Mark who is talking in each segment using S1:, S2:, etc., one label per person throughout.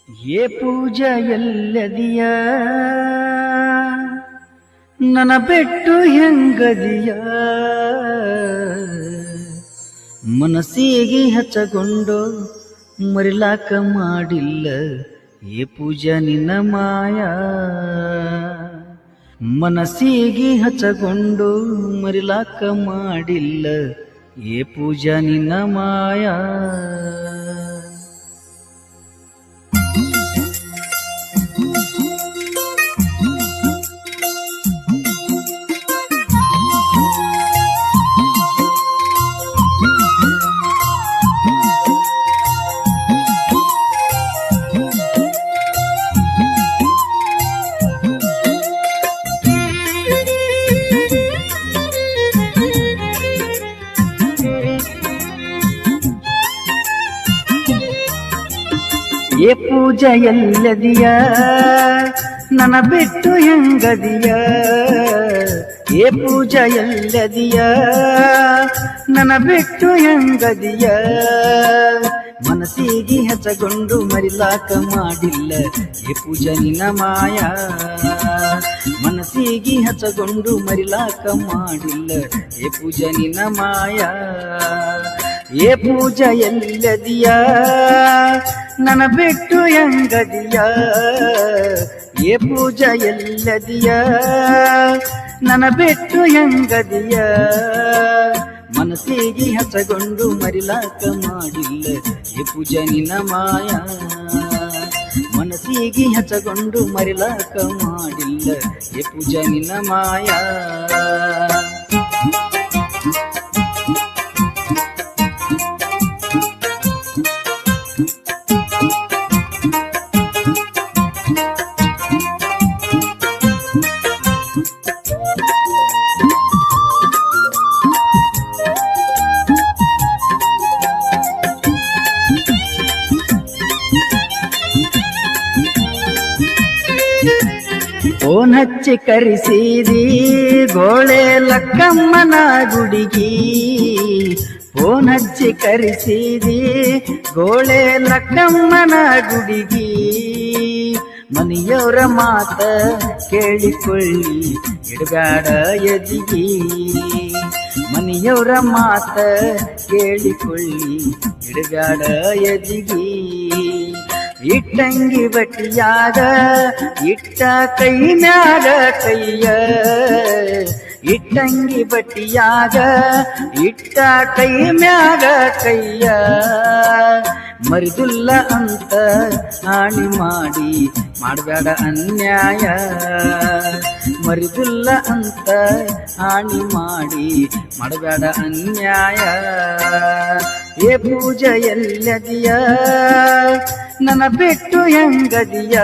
S1: ಏ ಪೂಜಾ ಎಲ್ಲದಿಯ ನನ್ನ ಬೆಟ್ಟು ಹೆಂಗದಿಯ ಮನಸ್ಸಿಗೆ ಹಚ್ಚಗೊಂಡು ಮರಿಲಾಕ ಮಾಡಿಲ್ಲ ಏ ಪೂಜಾ ನಿನ್ನ ಮಾಯಾ ಮನಸ್ಸಿಗೆ ಹಚ್ಚಗೊಂಡು ಮರಿಲಾಕ ಮಾಡಿಲ್ಲ ಏ ಪೂಜಾ ನಿನ್ನ ಮಾಯಾ ಏ ಪೂಜಾ ಎಲ್ಲದಿಯ ನನ್ನ ಬಿಟ್ಟು ಹೆಂಗದಿಯ ಏ ಪೂಜಾ ಎಲ್ಲದಿಯ ನನ್ನ ಬಿಟ್ಟು ಹೆಂಗದಿಯ ಮನಸ್ಸಿಗೆ ಹಚ್ಚಗೊಂಡು ಮರಿಲಾಕ ಮಾಡಿಲ್ಲ ಏ ಪೂಜಾ ನಿನ್ನ ಮಾಯಾ ಮನಸ್ಸಿಗೆ ಹಚ್ಚಗೊಂಡು ಮರಿಲಾಕ ಮಾಡಿಲ್ಲ ಏ ಪೂಜಾ ನಿನ್ನ ಮಾಯಾ ಏ ಪೂಜಾ ಎಲ್ಲದಿಯ ನನ್ನ ಬಿಟ್ಟು ಹೆಂಗದಿಯ ಏ ಪೂಜಾ ಎಲ್ಲದಿಯ ನನ್ನ ಬಿಟ್ಟು ಹೆಂಗದಿಯ ಮನಸ್ಸಿಗೆ ಹಚ್ಚಗೊಂಡು ಮರಿಲಾಕ ಮಾಡಿಲ್ಲ ಏ ಪೂಜಾ ನಿನ್ನ ಮಾಯಾ ಮನಸ್ಸಿಗೆ ಹಚ್ಚಗೊಂಡು ಮರಿಲಾಕ ಮಾಡಿಲ್ಲ ಏ ಪೂಜಾ ನಿನ್ನ ಮಾಯಾ ಫೋನ್ ಹಚ್ಚಿ ಕರೆಸಿದಿ ಗೋಳೆ ಲಕ್ಕಮ್ಮನ ಗುಡಿಗಿ ಫೋನ್ ಹಚ್ಚಿ ಕರೆಸಿದಿ ಗೋಳೆ ಲಕ್ಕಮ್ಮನ ಗುಡಿಗಿ ಮನೆಯವರ ಮಾತ ಕೇಳಿಕೊಳ್ಳಿ ಇಡಬ್ಯಾಡ ಎದಿಗಿ ಮನೆಯವರ ಮಾತ ಕೇಳಿಕೊಳ್ಳಿ ಇಡಬ್ಯಾಡ ಎದಿಗಿ ಇಟ್ಟಂಗಿ ಬಟ್ಟಿಯಾಗ ಇಟ್ಟ ಕೈ ಮ್ಯಾಗ ಕೈಯ ಇಟ್ಟಂಗಿ ಬಟ್ಟಿಯಾಗ ಇಟ್ಟ ಕೈ ಮ್ಯಾಗ ಕೈಯ ಮರಿದುಲ್ಲ ಅಂತ ಹಾನಿ ಮಾಡಿ ಮಾಡಬೇಡ ಅನ್ಯಾಯ ಮರಿದುಲ್ಲ ಅಂತ ಹಾನಿ ಮಾಡಿ ಮಾಡಬೇಡ ಅನ್ಯಾಯ ಏ ಪೂಜಾ ಎಲ್ಲದಿಯ ನನ್ನ ಬಿಟ್ಟು ಹೆಂಗದಿಯ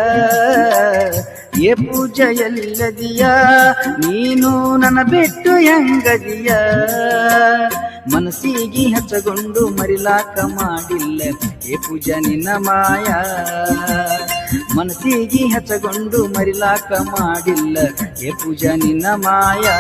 S1: ಏ ಪೂಜಾ ಎಲ್ಲದಿಯ ನೀನು ನನ್ನ ಬಿಟ್ಟು ಹೆಂಗದಿಯ ಮನಸ್ಸಿಗೆ ಹಚ್ಚಗೊಂಡು ಮರಿಲಾಕ ಮಾಡಿಲ್ಲ ಏ ಪೂಜಾ ನಿನ್ನ ಮಾಯಾ ಮನಸ್ಸಿಗೆ ಹಚ್ಚಗೊಂಡು ಮರಿಲಾಕ ಮಾಡಿಲ್ಲ ಏ ಪೂಜಾ ನಿನ್ನ ಮಾಯಾ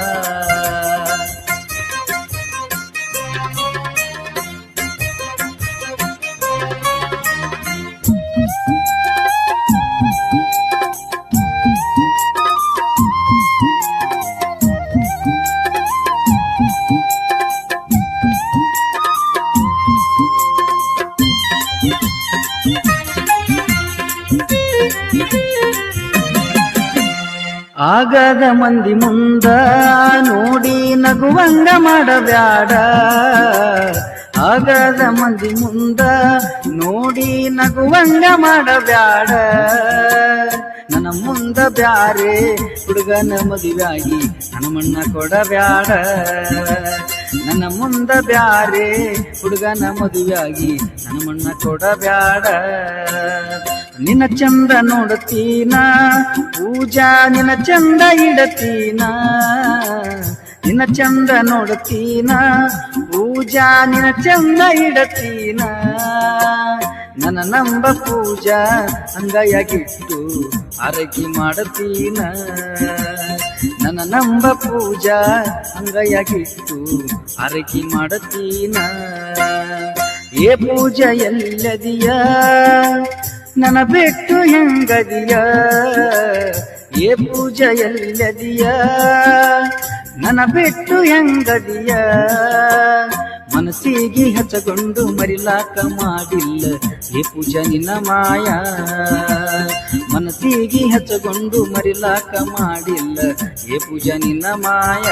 S1: ಆಗದ ಮಂದಿ ಮುಂದ ನೋಡಿ ನಗುವಂಗ ಮಾಡಬ್ಯಾಡ ಆಗದ ಮಂದಿ ಮುಂದ ನೋಡಿ ನಗುವಂಗ ಮಾಡಬ್ಯಾಡ ನನ್ನ ಮುಂದ ಬ್ಯಾರೆ ಹುಡುಗನ ಮದುವೆಯಾಗಿ ನನ್ನ ಮಣ್ಣ ಕೊಡಬ್ಯಾಡ ನನ್ನ ಮುಂದ ಬ್ಯಾರೆ ಹುಡುಗನ ಮದುವೆಯಾಗಿ ನನ್ನ ಮಣ್ಣ ಕೊಡಬ್ಯಾಡ ನಿನ್ನ ಚಂದ ನೋಡತೀನ ಪೂಜಾ ನಿನ್ನ ಚಂದ ಇಡತೀನ ನಿನ್ನ ಚಂದ ನೋಡತೀನ ಪೂಜಾ ನಿನ್ನ ಚಂದ ಇಡತೀನ ನನ್ನ ನಂಬ ಪೂಜಾ ಅಂಗೈಯಾಗಿಟ್ಟು ಆರೈಕೆ ಮಾಡತೀನ ನನ್ನ ನಂಬ ಪೂಜಾ ಅಂಗೈಯಾಗಿಟ್ಟು ಆರೈಕೆ ಮಾಡತೀನ ಏ ಪೂಜಾ ಎಲ್ಲದಿಯ ನನ್ನ ಬಿಟ್ಟು ಹೆಂಗದಿಯ ಏ ಪೂಜಾ ಎಲ್ಲದಿಯ ನನ್ನ ಬಿಟ್ಟು ಹೆಂಗದಿಯ ಮನಸ್ಸಿಗೆ ಹಚ್ಚಗೊಂಡು ಮರಿಲಾಕ ಮಾಡಿಲ್ಲ ಏ ಪೂಜಾ ನಿನ್ನ ಮಾಯ ಮನಸ್ಸಿಗೆ ಹಚ್ಚಗೊಂಡು ಮರಿಲಾಕ ಮಾಡಿಲ್ಲ ಏ ಪೂಜಾ ನಿನ್ನ ಮಾಯ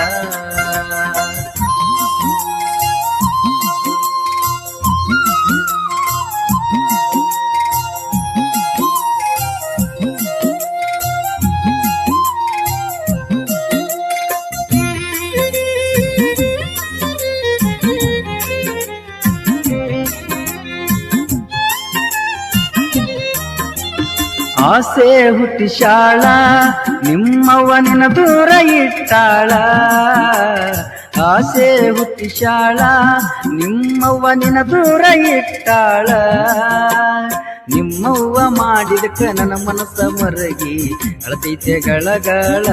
S1: ಆಸೆ ಹುಟ್ಟಿಶಾಳ ನಿಮ್ಮವ್ವ ನಿನ್ನ ದೂರ ಇಟ್ಟಾಳ ಆಸೆ ಹುಟ್ಟಿಶಾಳ ನಿಮ್ಮವ್ವ ನಿನ್ನ ದೂರ ಇಟ್ಟಾಳ ನಿಮ್ಮವ್ವ ಮಾಡಿದಕ ನನ್ನ ಮನಸ್ಸ ಮರಗಿ ಅಳತೈತೆ ಗಳಗಳ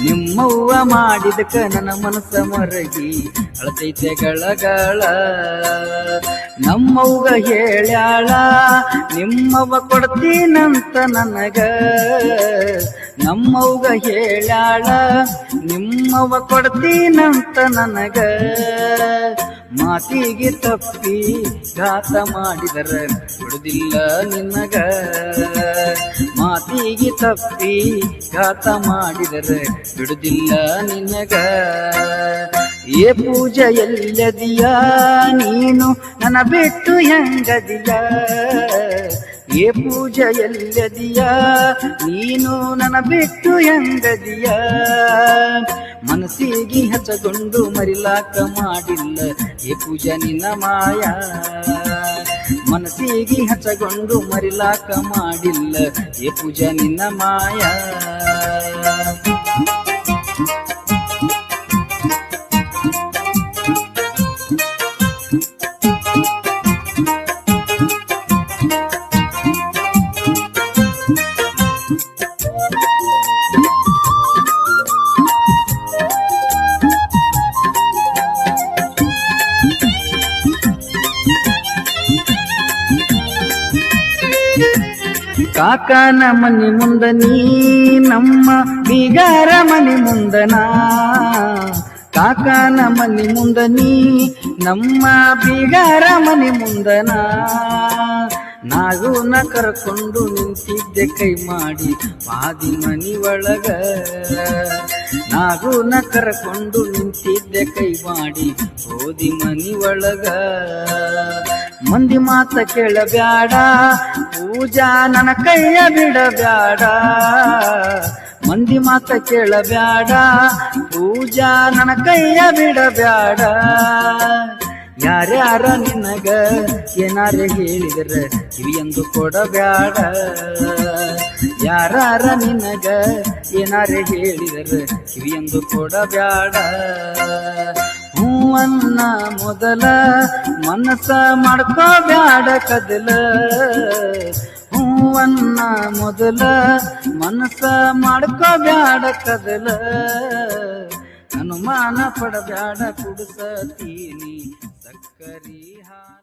S1: ನಿಮ್ಮವ್ವ ಮಾಡಿದಕ ನನ್ನ ಮನಸ್ಸ ಮರಗಿ ಅಳತೈತೆ ಗಳಗಳ ನಮ್ಮವ್ವ ಹೇಳ್ಯಾಳ ನಿಮ್ಮವ್ವ ಕೊಡ್ತೀನಂತ ನನಗ ನಮ್ಮವ್ವ ಹೇಳ್ಯಾಳ ನಿಮ್ಮವ್ವ ಕೊಡ್ತೀನಂತ ನನಗ ಮಾತಿಗೆ ತಪ್ಪಿ ಘಾತ ಮಾಡಿದರ ಬಿಡುದಿಲ್ಲ ನಿನಗ ಮಾತಿಗೆ ತಪ್ಪಿ ಘಾತ ಮಾಡಿದರ ಬಿಡುದಿಲ್ಲ ನಿನಗ ಏ ಪೂಜಾ ಎಲ್ಲದಿಯ ನೀನು ನನ್ನ ಬಿಟ್ಟು ಹೆಂಗದಿಯ ಏ ಪೂಜಾ ಎಲ್ಲದಿಯ ನೀನು ನನ್ನ ಬಿಟ್ಟು ಹೆಂಗದಿಯ ಮನಸ್ಸಿಗೆ ಹಚ್ಚಗೊಂಡು ಮರಿಲಾಕ ಮಾಡಿಲ್ಲ ಏ ಪೂಜಾ ನಿನ್ನ ಮಾಯ ಮನಸ್ಸಿಗೆ ಹಚ್ಚಗೊಂಡು ಮರಿಲಾಕ ಮಾಡಿಲ್ಲ ಏ ಪೂಜಾ ನಿನ್ನ ಮಾಯ ಕಾಕನ ಮನಿ ಮುಂದ ನೀ ನಮ್ಮ ಬೀಗಾರ ಮನಿ ಮುಂದನ ಕಾಕನ ಮನಿ ಮುಂದ ನೀ ನಮ್ಮ ಬೀಗಾರ ಮನಿ ಮುಂದನ ನಾಗುನ ಕರ್ಕೊಂಡು ನಿಂತಿದ್ದೆ ಕೈ ಮಾಡಿ ಪಾದಿ ಮನಿ ಒಳಗ ನಾಗುನ ಕರ್ಕೊಂಡು ನಿಂತಿದ್ದೆ ಕೈ ಮಾಡಿ ಓದಿ ಮನಿ ಒಳಗ ಮಂದಿ ಮಾತ ಕೇಳಬ್ಯಾಡ ಪೂಜಾ ನನ್ನ ಕೈಯ ಬಿಡಬ್ಯಾಡ ಮಂದಿ ಮಾತ ಕೇಳಬ್ಯಾಡ ಪೂಜಾ ನನ್ನ ಕೈಯ ಬಿಡಬ್ಯಾಡ ಯಾರ್ಯಾರ ನಿನಗ ಏನಾರ ಹೇಳಿದ್ರ ಕಿವಿಯಂದು ಕೊಡಬ್ಯಾಡ ಯಾರಾರ ನಿನಗ ಏನಾರ ಹೇಳಿದ್ರ ಕಿವಿಯಂದು ಕೊಡಬ್ಯಾಡ ಹೂವನ್ನ ಮೊದಲ ಮನಸ್ಸ ಮಾಡ್ಕೋಬ್ಯಾಡ ಕದಲ ಹೂವನ್ನ ಮೊದಲ ಮನಸ್ಸ ಮಾಡ್ಕೋಬ್ಯಾಡ ಕದಲ ಅನುಮಾನ ಪಡಬ್ಯಾಡ ಕುಡಿಸತೀನಿ ಸಕ್ಕರಿ ಹಾಲು